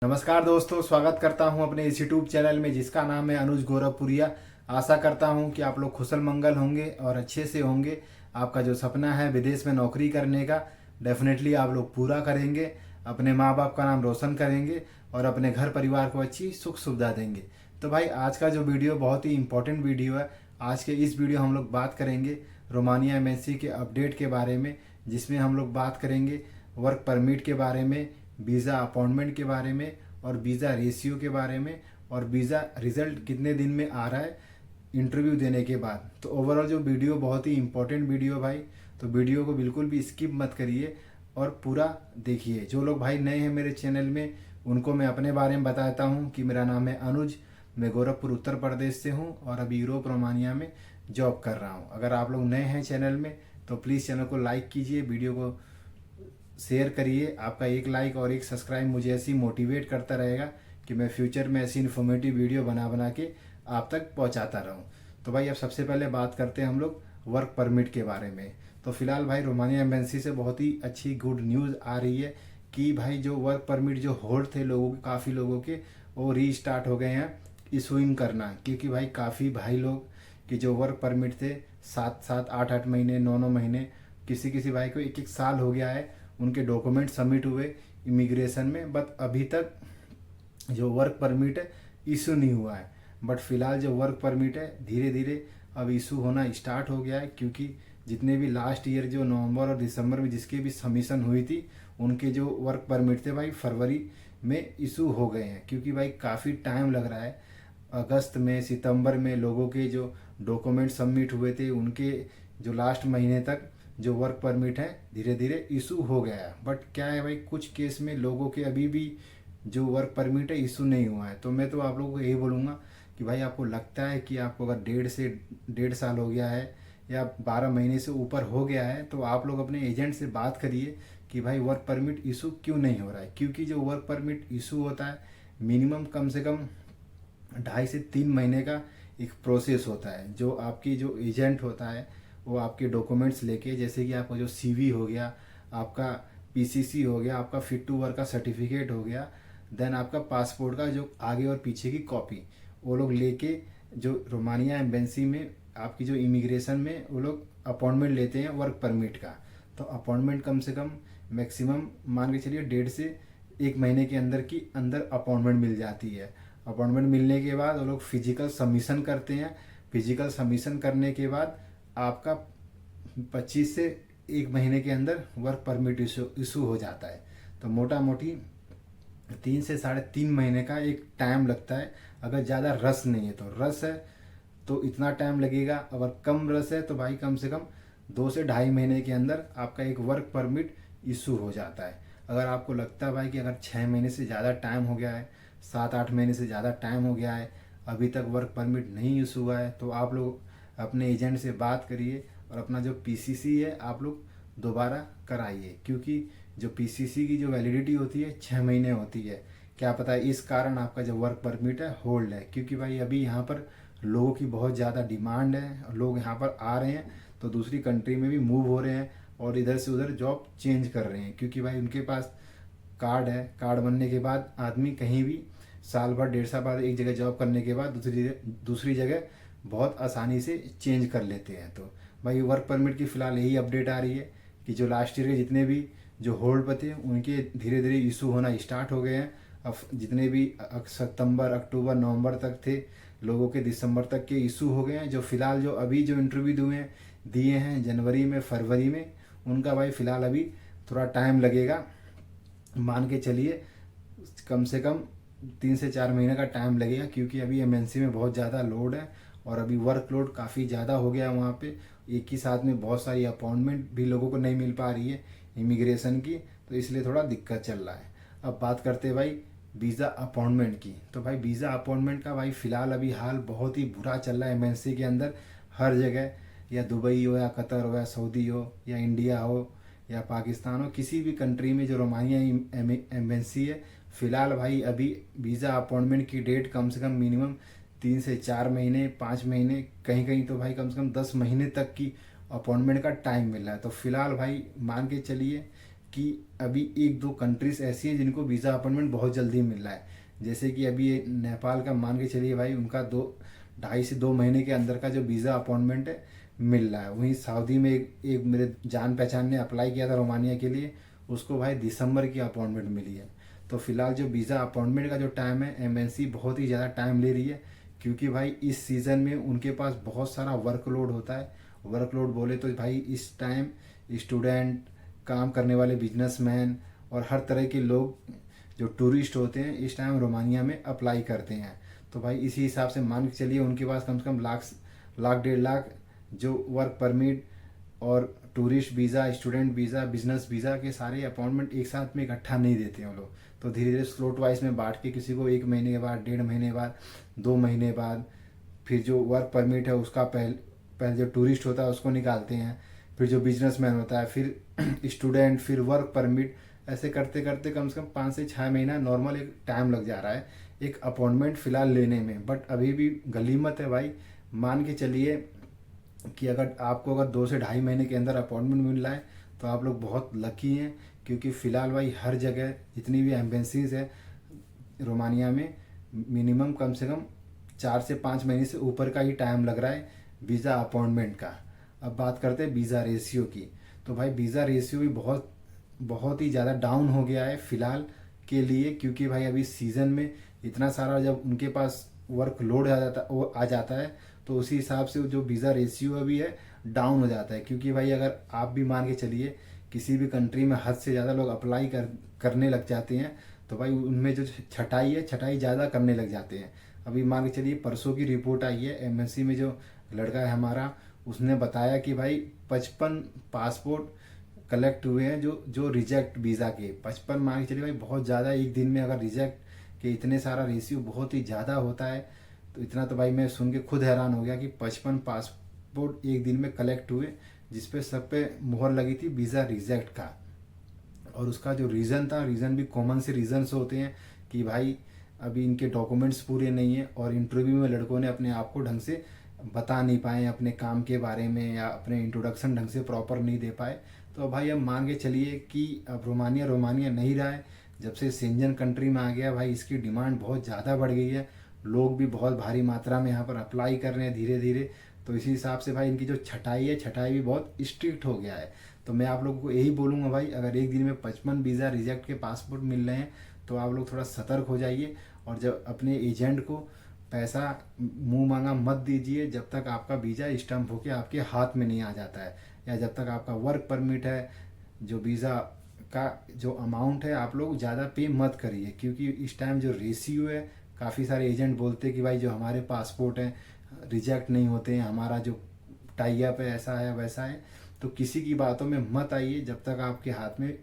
नमस्कार दोस्तों, स्वागत करता हूं अपने इस यूट्यूब चैनल में जिसका नाम है अनुज गोरखपुरिया। आशा करता हूं कि आप लोग कुशल मंगल होंगे और अच्छे से होंगे। आपका जो सपना है विदेश में नौकरी करने का, डेफिनेटली आप लोग पूरा करेंगे। अपने माँ बाप का नाम रोशन करेंगे और अपने घर परिवार को अच्छी सुख सुविधा देंगे। तो भाई आज का जो वीडियो बहुत ही इंपॉर्टेंट वीडियो है। आज के इस वीडियो हम लोग बात करेंगे रोमानिया एम्बेसी के अपडेट के बारे में, जिसमें हम लोग बात करेंगे वर्क परमिट के बारे में, वीज़ा अपॉइंटमेंट के बारे में और वीज़ा रेशियो के बारे में और वीज़ा रिजल्ट कितने दिन में आ रहा है इंटरव्यू देने के बाद। तो ओवरऑल जो वीडियो बहुत ही इंपॉर्टेंट वीडियो भाई, तो वीडियो को बिल्कुल भी स्किप मत करिए और पूरा देखिए। जो लोग भाई नए हैं मेरे चैनल में, उनको मैं अपने बारे में बताता हूँ कि मेरा नाम है अनुज, मैं गोरखपुर उत्तर प्रदेश से हूँ और अभी यूरोप रोमानिया में जॉब कर रहा हूँ। अगर आप लोग नए हैं चैनल में तो प्लीज़ चैनल को लाइक कीजिए, वीडियो को शेयर करिए। आपका एक लाइक और एक सब्सक्राइब मुझे ऐसी मोटिवेट करता रहेगा कि मैं फ्यूचर में ऐसी इन्फॉर्मेटिव वीडियो बना बना के आप तक पहुंचाता रहूं। तो भाई अब सबसे पहले बात करते हैं हम लोग वर्क परमिट के बारे में। तो फिलहाल भाई रोमानिया एम्बेसी से बहुत ही अच्छी गुड न्यूज़ आ रही है कि भाई जो वर्क परमिट जो होल्ड थे लोगों के, काफ़ी लोगों के, वो रीस्टार्ट हो गए हैं इशूइंग करना। क्योंकि भाई काफ़ी भाई लोग कि जो वर्क परमिट थे 7-8 महीने, 9 महीने, किसी किसी भाई को 1-1 साल हो गया है उनके डॉक्यूमेंट सबमिट हुए इमिग्रेशन में, बट अभी तक जो वर्क परमिट है इशू नहीं हुआ है। बट फिलहाल जो वर्क परमिट है धीरे धीरे अब इशू होना स्टार्ट हो गया है। क्योंकि जितने भी लास्ट ईयर जो नवंबर और दिसंबर में जिसके भी सबमिशन हुई थी, उनके जो वर्क परमिट थे भाई फरवरी में इशू हो गए हैं। क्योंकि भाई काफ़ी टाइम लग रहा है, अगस्त में, सितंबर में लोगों के जो डॉक्यूमेंट सबमिट हुए थे उनके जो लास्ट महीने तक जो वर्क परमिट है धीरे धीरे इशू हो गया है। बट क्या है भाई, कुछ केस में लोगों के अभी भी जो वर्क परमिट है इशू नहीं हुआ है। तो मैं तो आप लोगों को यही बोलूँगा कि भाई आपको लगता है कि आपको अगर 1.5 से 1.5 साल हो गया है या 12 महीने से ऊपर हो गया है, तो आप लोग अपने एजेंट से बात करिए कि भाई वर्क परमिट इशू क्यों नहीं हो रहा है। क्योंकि जो वर्क परमिट इशू होता है मिनिमम कम से कम 2.5 से 3 महीने का एक प्रोसेस होता है। जो आपकी जो एजेंट होता है वो आपके डॉक्यूमेंट्स लेके, जैसे कि आपका जो सीवी हो गया, आपका पीसीसी हो गया, आपका फिट टू वर्क का सर्टिफिकेट हो गया, देन आपका पासपोर्ट का जो आगे और पीछे की कॉपी, वो लोग लेके जो रोमानिया एम्बेसी में आपकी जो इमिग्रेशन में वो लोग अपॉइंटमेंट लेते हैं वर्क परमिट का। तो अपॉइंटमेंट कम से कम मैक्सिमम मान के चलिए 1.5 से 1 महीने के अंदर की अंदर अपॉइंटमेंट मिल जाती है। अपॉइंटमेंट मिलने के बाद वो लोग फिजिकल सबमिशन करते हैं। फिजिकल सबमिशन करने के बाद आपका 25 से 1 महीने के अंदर वर्क परमिट इशू हो जाता है। तो मोटा मोटी 3 से 3.5 महीने का एक टाइम लगता है। अगर ज़्यादा रस नहीं है, तो रस है तो इतना टाइम लगेगा। अगर कम रस है तो भाई कम से कम 2 से 2.5 महीने के अंदर आपका एक वर्क परमिट इशू हो जाता है। अगर आपको लगता है भाई कि अगर 6 महीने से ज़्यादा टाइम हो गया है, 7-8 महीने से ज़्यादा टाइम हो गया है, अभी तक वर्क परमिट नहीं इशू हुआ है, तो आप लोग अपने एजेंट से बात करिए और अपना जो पीसीसी है आप लोग दोबारा कराइए। क्योंकि जो पीसीसी की जो वैलिडिटी होती है 6 महीने होती है। क्या पता है इस कारण आपका जो वर्क परमिट है होल्ड है। क्योंकि भाई अभी यहाँ पर लोगों की बहुत ज़्यादा डिमांड है और लोग यहाँ पर आ रहे हैं, तो दूसरी कंट्री में भी मूव हो रहे हैं और इधर से उधर जॉब चेंज कर रहे हैं। क्योंकि भाई उनके पास कार्ड है, कार्ड बनने के बाद आदमी कहीं भी साल भर 1.5 साल बाद एक जगह जॉब करने के बाद दूसरी जगह बहुत आसानी से चेंज कर लेते हैं। तो भाई वर्क परमिट की फ़िलहाल यही अपडेट आ रही है कि जो लास्ट ईयर के जितने भी जो होल्ड पर थे उनके धीरे धीरे इशू होना स्टार्ट हो गए हैं। अब जितने भी सितंबर, अक्टूबर, नवंबर तक थे लोगों के, दिसंबर तक के इशू हो गए हैं। जो फ़िलहाल जो अभी जो इंटरव्यू दिए हैं जनवरी में, फरवरी में, उनका भाई फ़िलहाल अभी थोड़ा टाइम लगेगा। मान के चलिए कम से कम 3 से 4 महीने का टाइम लगेगा। क्योंकि अभी एमएनसी में बहुत ज़्यादा लोड है और अभी वर्कलोड काफ़ी ज़्यादा हो गया है वहाँ पे। एक ही साथ में बहुत सारी अपॉइंटमेंट भी लोगों को नहीं मिल पा रही है इमिग्रेशन की, तो इसलिए थोड़ा दिक्कत चल रहा है। अब बात करते हैं भाई वीज़ा अपॉइंटमेंट की। तो भाई वीज़ा अपॉइंटमेंट का भाई फ़िलहाल अभी हाल बहुत ही बुरा चल रहा है एमएनसी के अंदर। हर जगह, या दुबई हो या कतर हो या सऊदी हो या इंडिया हो या पाकिस्तान हो, किसी भी कंट्री में जो रोमानिया एम्बेसी है, फ़िलहाल भाई अभी वीज़ा अपॉइंटमेंट की डेट कम से कम मिनिमम 3 से 4 महीने, 5 महीने, कहीं कहीं तो भाई कम से कम 10 महीने तक की अपॉइंटमेंट का टाइम मिल रहा है। तो फिलहाल भाई मान के चलिए कि अभी एक दो कंट्रीज ऐसी हैं जिनको वीज़ा अपॉइंटमेंट बहुत जल्दी मिल रहा है। जैसे कि अभी ये नेपाल का मान के चलिए भाई, उनका 2 ढाई से 2 महीने के अंदर का जो वीज़ा अपॉइंटमेंट है मिल रहा है। वहीं सऊदी में एक मेरे जान पहचान ने अप्लाई किया था रोमानिया के लिए, उसको भाई दिसंबर की अपॉइंटमेंट मिली है। तो फिलहाल जो वीज़ा अपॉइंटमेंट का जो टाइम है, एमएनसी बहुत ही ज़्यादा टाइम ले रही है, क्योंकि भाई इस सीज़न में उनके पास बहुत सारा वर्कलोड होता है। वर्कलोड बोले तो भाई इस टाइम स्टूडेंट, काम करने वाले बिजनेसमैन और हर तरह के लोग जो टूरिस्ट होते हैं इस टाइम रोमानिया में अप्लाई करते हैं। तो भाई इसी हिसाब से मान के चलिए उनके पास कम से कम लाख 1.5 लाख जो वर्क परमिट और tourist visa, student visa, business visa के सारे अपॉइंटमेंट एक साथ में इकट्ठा नहीं देते हैं वो लोग। तो धीरे धीरे स्लॉट वाइज में बांट के किसी को 1 महीने के बाद, 1.5 महीने बाद, 2 महीने बाद, फिर जो वर्क परमिट है उसका पहले जो टूरिस्ट होता है उसको निकालते हैं, फिर जो बिजनेसमैन होता है, फिर स्टूडेंट, फिर वर्क परमिट, ऐसे करते करते कम से कम 5 से 6 महीना नॉर्मल एक टाइम लग जा रहा है एक अपॉइंटमेंट फ़िलहाल लेने में। बट अभी भी गलीमत है भाई। मान के चलिए कि अगर आपको 2 से ढाई महीने के अंदर अपॉइंटमेंट मिल रहा है तो आप लोग बहुत लकी हैं, क्योंकि फ़िलहाल भाई हर जगह जितनी भी एम्बेंसीज है रोमानिया में मिनिमम कम से कम 4 से 5 महीने से ऊपर का ही टाइम लग रहा है वीज़ा अपॉइंटमेंट का। अब बात करते हैं वीज़ा रेशियो की। तो भाई वीज़ा रेशियो भी बहुत बहुत ही ज़्यादा डाउन हो गया है फ़िलहाल के लिए, क्योंकि भाई अभी सीज़न में इतना सारा जब उनके पास वर्क लोड आ जाता है तो उसी हिसाब से जो वीज़ा रेशियो अभी है डाउन हो जाता है। क्योंकि भाई अगर आप भी मान के चलिए किसी भी कंट्री में हद से ज़्यादा लोग अप्लाई करने लग जाते हैं तो भाई उनमें जो छटाई है, छटाई ज़्यादा करने लग जाते हैं। अभी मान के चलिए परसों की रिपोर्ट आई है, एमएससी में जो लड़का है हमारा, उसने बताया कि भाई 55 पासपोर्ट कलेक्ट हुए हैं जो जो रिजेक्ट वीज़ा के। 55 मान के चलिए भाई बहुत ज़्यादा। एक दिन में अगर रिजेक्ट के इतने सारा रेशियो बहुत ही ज़्यादा होता है, तो इतना तो भाई मैं सुन के खुद हैरान हो गया कि 55 पासपोर्ट एक दिन में कलेक्ट हुए, जिसपे सब पे मुहर लगी थी वीज़ा रिजेक्ट का। और उसका जो रीज़न था, रीज़न भी कॉमन से रीज़न्स होते हैं कि भाई अभी इनके डॉक्यूमेंट्स पूरे नहीं हैं और इंटरव्यू में लड़कों ने अपने आप को ढंग से बता नहीं पाए, अपने काम के बारे में या अपने इंट्रोडक्शन ढंग से प्रॉपर नहीं दे पाए। तो भाई अब मान के चलिए कि अब रोमानिया नहीं रहा है। जब से शेंजन कंट्री में आ गया भाई, इसकी डिमांड बहुत ज़्यादा बढ़ गई है। लोग भी बहुत भारी मात्रा में यहाँ पर अप्लाई कर रहे हैं धीरे धीरे। तो इसी हिसाब से भाई इनकी जो छटाई है, छटाई भी बहुत स्ट्रिक्ट हो गया है। तो मैं आप लोगों को यही बोलूँगा भाई, अगर एक दिन में 55 वीज़ा रिजेक्ट के पासपोर्ट मिल रहे हैं तो आप लोग थोड़ा सतर्क हो जाइए। और जब अपने एजेंट को पैसा मुंह मांगा मत दीजिए जब तक आपका वीज़ा स्टम्प होकर आपके हाथ में नहीं आ जाता है, या जब तक आपका वर्क परमिट है। जो वीज़ा का जो अमाउंट है आप लोग ज़्यादा पे मत करिए, क्योंकि इस टाइम जो रेशियो है, काफ़ी सारे एजेंट बोलते हैं कि भाई जो हमारे पासपोर्ट हैं रिजेक्ट नहीं होते हैं, हमारा जो टाई अप है ऐसा है वैसा है। तो किसी की बातों में मत आइए जब तक आपके हाथ में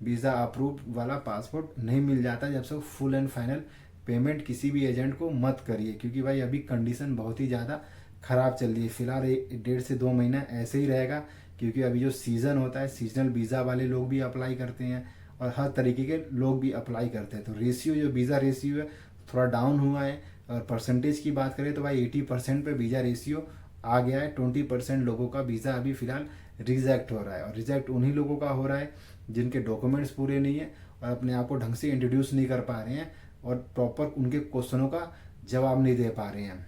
वीज़ा अप्रूव वाला पासपोर्ट नहीं मिल जाता, जब तक फुल एंड फाइनल पेमेंट किसी भी एजेंट को मत करिए। क्योंकि भाई अभी कंडीशन बहुत ही ज़्यादा ख़राब चल रही है। फ़िलहाल 1.5 से 2 महीना ऐसे ही रहेगा, क्योंकि अभी जो सीज़न होता है, सीजनल वीज़ा वाले लोग भी अप्लाई करते हैं और हर तरीके के लोग भी अप्लाई करते हैं। तो रेशियो जो वीज़ा रेशियो है थोड़ा डाउन हुआ है। और परसेंटेज की बात करें तो भाई 80% पे वीज़ा रेशियो आ गया है। 20% लोगों का वीज़ा अभी फ़िलहाल रिजेक्ट हो रहा है, और रिजेक्ट उन्हीं लोगों का हो रहा है जिनके डॉक्यूमेंट्स पूरे नहीं है और अपने आप को ढंग से इंट्रोड्यूस नहीं कर पा रहे हैं और प्रॉपर उनके क्वेश्चनों का जवाब नहीं दे पा रहे हैं,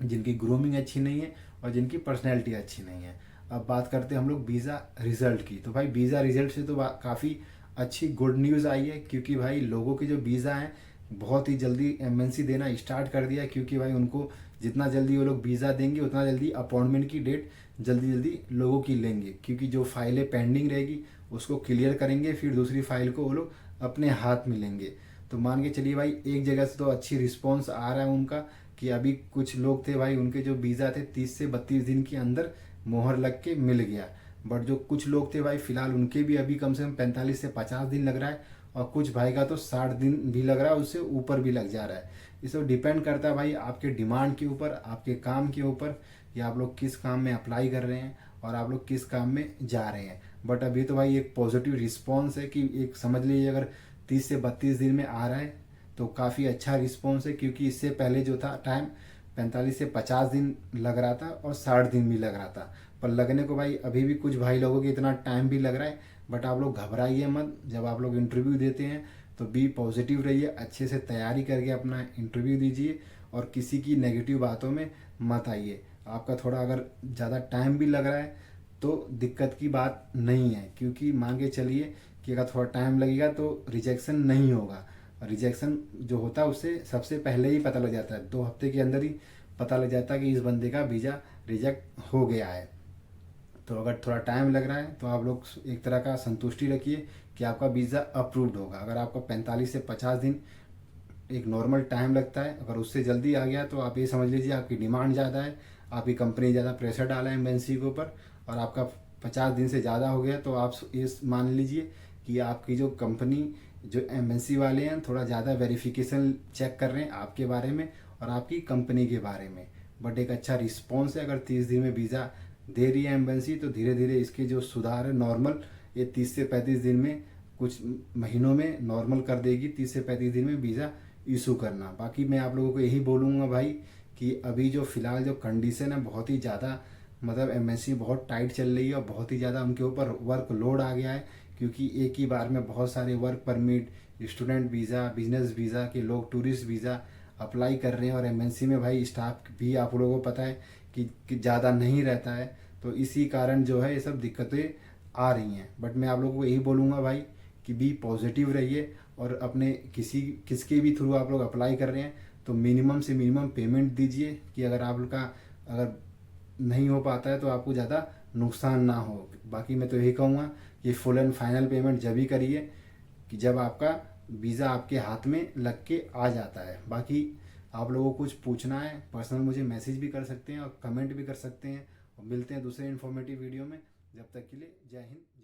जिनकी ग्रूमिंग अच्छी नहीं है और जिनकी पर्सनैलिटी अच्छी नहीं है। अब बात करते हैं हम लोग वीज़ा रिज़ल्ट की। तो भाई वीज़ा रिज़ल्ट से तो काफ़ी अच्छी गुड न्यूज़ आई है, क्योंकि भाई लोगों के जो वीज़ा हैं बहुत ही जल्दी एमएनसी देना स्टार्ट कर दिया। क्योंकि भाई उनको जितना जल्दी वो लोग वीज़ा देंगे उतना जल्दी अपॉइंटमेंट की डेट जल्दी जल्दी लोगों की लेंगे, क्योंकि जो फाइलें पेंडिंग रहेगी उसको क्लियर करेंगे, फिर दूसरी फाइल को वो लोग अपने हाथ में लेंगे। तो मान के चलिए भाई एक जगह से तो अच्छी रिस्पॉन्स आ रहा है उनका, कि अभी कुछ लोग थे भाई उनके जो वीज़ा थे 30 से 32 दिन के अंदर मोहर लग के मिल गया। बट जो कुछ लोग थे भाई फ़िलहाल उनके भी अभी कम से कम 45 से 50 दिन लग रहा है, और कुछ भाई का तो 60 दिन भी लग रहा है, उससे ऊपर भी लग जा रहा है। इसको डिपेंड करता है भाई आपके डिमांड के ऊपर, आपके काम के ऊपर, कि आप लोग किस काम में अप्लाई कर रहे हैं और आप लोग किस काम में जा रहे हैं। बट अभी तो भाई एक पॉजिटिव रिस्पॉन्स है कि एक समझ लीजिए अगर 30 से 32 दिन में आ रहा है तो काफ़ी अच्छा रिस्पॉन्स है। क्योंकि इससे पहले जो था टाइम 45 से 50 दिन लग रहा था और 60 दिन भी लग रहा था। पर लगने को भाई अभी भी कुछ भाई लोगों के इतना टाइम भी लग रहा है, बट आप लोग घबराइए मत। जब आप लोग इंटरव्यू देते हैं तो बी पॉजिटिव रहिए, अच्छे से तैयारी करके अपना इंटरव्यू दीजिए और किसी की नेगेटिव बातों में मत आइए। आपका थोड़ा अगर ज़्यादा टाइम भी लग रहा है तो दिक्कत की बात नहीं है, क्योंकि मान के चलिए कि अगर थोड़ा टाइम लगेगा तो रिजेक्शन नहीं होगा। रिजेक्शन जो होता है उससे सबसे पहले ही पता लग जाता है, 2 हफ्ते के अंदर ही पता लग जाता है कि इस बंदे का वीज़ा रिजेक्ट हो गया है। तो अगर थोड़ा टाइम लग रहा है तो आप लोग एक तरह का संतुष्टि रखिए कि आपका वीज़ा अप्रूव्ड होगा। अगर आपका 45 से 50 दिन एक नॉर्मल टाइम लगता है, अगर उससे जल्दी आ गया तो आप ये समझ लीजिए आपकी डिमांड ज़्यादा है, आपकी कंपनी ज़्यादा प्रेशर डाला है एमएनसी के ऊपर, और आपका 50 दिन से ज़्यादा हो गया तो आप ये मान लीजिए कि आपकी जो कंपनी, जो एमएनसी वाले हैं, थोड़ा ज़्यादा वेरिफिकेशन चेक कर रहे हैं आपके बारे में और आपकी कंपनी के बारे में। बट एक अच्छा रिस्पॉन्स है, अगर 30 दिन में वीज़ा दे रही है एम्बेसी तो धीरे धीरे इसके जो सुधार है नॉर्मल, ये 30 से 35 दिन में, कुछ महीनों में नॉर्मल कर देगी। 30 से 35 दिन में वीज़ा इशू करना। बाकी मैं आप लोगों को यही बोलूँगा भाई कि अभी जो फ़िलहाल जो कंडीशन है बहुत ही ज़्यादा, मतलब एमएससी बहुत टाइट चल रही है और बहुत ही ज़्यादा उनके ऊपर वर्क लोड आ गया है, क्योंकि एक ही बार में बहुत सारे work permit, student visa, business visa के लोग टूरिस्ट वीज़ा अप्लाई कर रहे हैं। और एमएनसी में भाई स्टाफ भी आप लोगों को पता है कि ज़्यादा नहीं रहता है, तो इसी कारण जो है ये सब दिक्कतें आ रही हैं। बट मैं आप लोगों को यही बोलूँगा भाई कि बी पॉजिटिव रहिए और अपने किसके भी थ्रू आप लोग अप्लाई कर रहे हैं तो मिनिमम से मिनिमम पेमेंट दीजिए, कि अगर आप लोग का अगर नहीं हो पाता है तो आपको ज़्यादा नुकसान ना हो। बाकी मैं तो यही कहूँगा कि फुल एंड फाइनल पेमेंट जब ही करिए कि जब आपका वीज़ा आपके हाथ में लग के आ जाता है। बाकी आप लोगों को कुछ पूछना है पर्सनल मुझे मैसेज भी कर सकते हैं और कमेंट भी कर सकते हैं, और मिलते हैं दूसरे इन्फॉर्मेटिव वीडियो में। जब तक के लिए जय हिंद।